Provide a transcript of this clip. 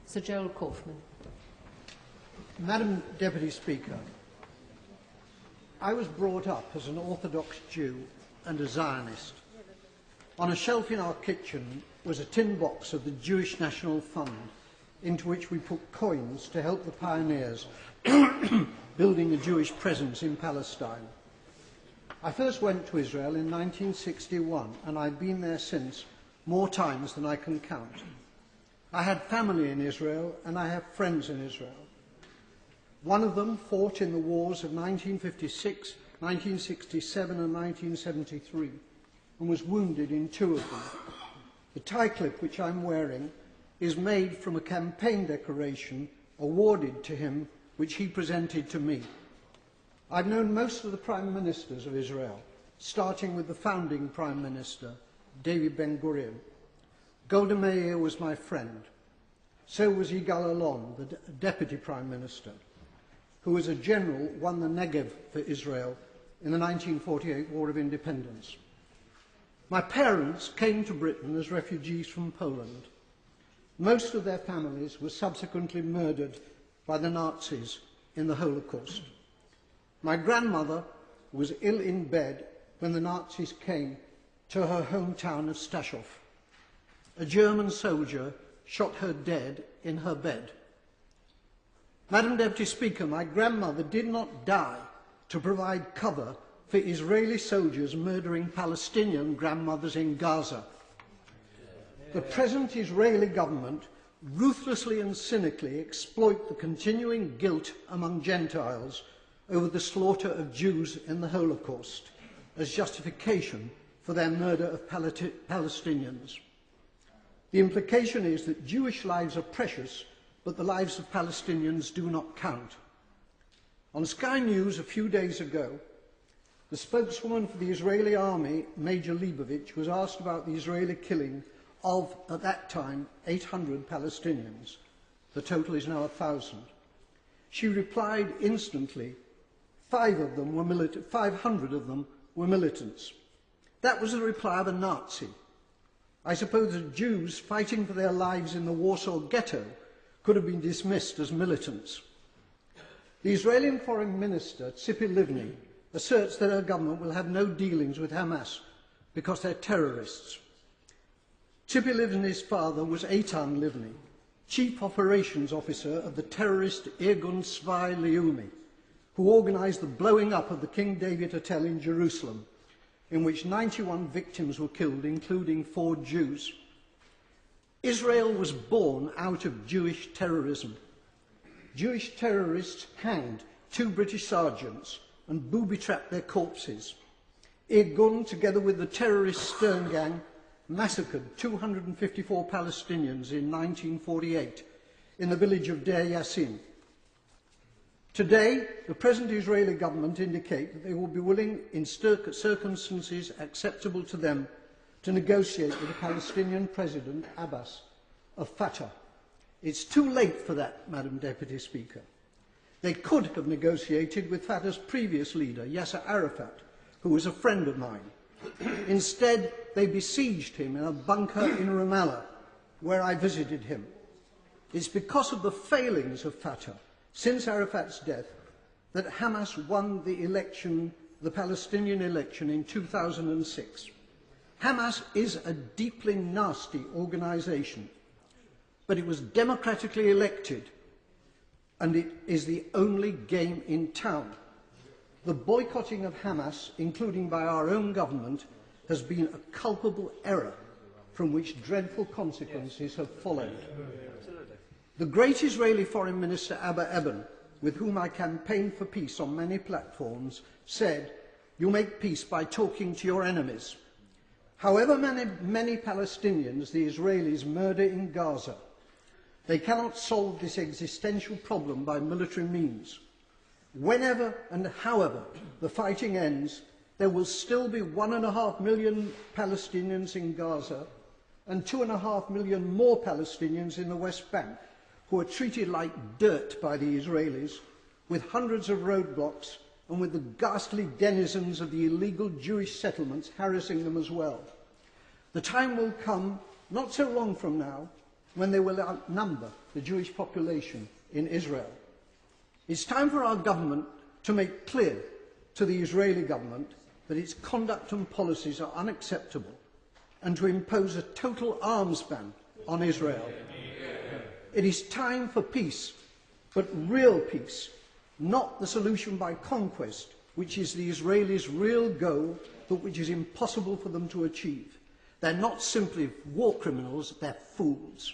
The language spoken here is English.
Sir Gerald Kaufman. Madam Deputy Speaker, I was brought up as an Orthodox Jew and a Zionist. On a shelf in our kitchen was a tin box of the Jewish National Fund, into which we put coins to help the pioneers building a Jewish presence in Palestine. I first went to Israel in 1961, and I've been there since more times than I can count. I had family in Israel, and I have friends in Israel. One of them fought in the wars of 1956, 1967 and 1973, and was wounded in two of them. The tie clip which I'm wearing is made from a campaign decoration awarded to him, which he presented to me. I've known most of the prime ministers of Israel, starting with the founding prime minister, David Ben-Gurion. Golda Meir was my friend. So was Yigal Allon, the deputy prime minister, who as a general won the Negev for Israel in the 1948 War of Independence. My parents came to Britain as refugees from Poland. Most of their families were subsequently murdered by the Nazis in the Holocaust. My grandmother was ill in bed when the Nazis came to her hometown of Stachov. A German soldier shot her dead in her bed. Madam Deputy Speaker, my grandmother did not die to provide cover for Israeli soldiers murdering Palestinian grandmothers in Gaza. The present Israeli government ruthlessly and cynically exploit the continuing guilt among Gentiles over the slaughter of Jews in the Holocaust as justification for their murder of Palestinians. The implication is that Jewish lives are precious, but the lives of Palestinians do not count. On Sky News a few days ago, the spokeswoman for the Israeli army, Major Leibovich, was asked about the Israeli killing of, at that time, 800 Palestinians. The total is now 1,000. She replied instantly, 500 of them were militants. That was the reply of a Nazi. I suppose that Jews fighting for their lives in the Warsaw Ghetto could have been dismissed as militants. The Israeli Foreign Minister, Tzipi Livni, asserts that her government will have no dealings with Hamas because they're terrorists. Tzipi Livni's father was Eitan Livni, Chief Operations Officer of the terrorist Irgun Tzvai Leumi, who organised the blowing up of the King David Hotel in Jerusalem, in which 91 victims were killed, including 4 Jews. Israel was born out of Jewish terrorism. Jewish terrorists hanged 2 British sergeants and booby-trapped their corpses. Irgun, together with the terrorist Stern Gang, massacred 254 Palestinians in 1948 in the village of Deir Yassin. Today, the present Israeli government indicate that they will be willing, in circumstances acceptable to them, to negotiate with the Palestinian President, Abbas, of Fatah. It's too late for that, Madam Deputy Speaker. They could have negotiated with Fatah's previous leader, Yasser Arafat, who was a friend of mine. Instead, they besieged him in a bunker in Ramallah, where I visited him. It's because of the failings of Fatah since Arafat's death that Hamas won the election, the Palestinian election in 2006. Hamas is a deeply nasty organisation, but it was democratically elected, and it is the only game in town. The boycotting of Hamas, including by our own government, has been a culpable error from which dreadful consequences have followed. The great Israeli Foreign Minister Abba Eban, with whom I campaigned for peace on many platforms, said, "You make peace by talking to your enemies." However many Palestinians the Israelis murder in Gaza, they cannot solve this existential problem by military means. Whenever and however the fighting ends, there will still be 1.5 million Palestinians in Gaza and 2.5 million more Palestinians in the West Bank, who are treated like dirt by the Israelis, with hundreds of roadblocks and with the ghastly denizens of the illegal Jewish settlements harassing them as well. The time will come, not so long from now, when they will outnumber the Jewish population in Israel. It's time for our government to make clear to the Israeli government that its conduct and policies are unacceptable and to impose a total arms ban on Israel. It is time for peace, but real peace, not the solution by conquest, which is the Israelis' real goal, but which is impossible for them to achieve. They're not simply war criminals, they're fools.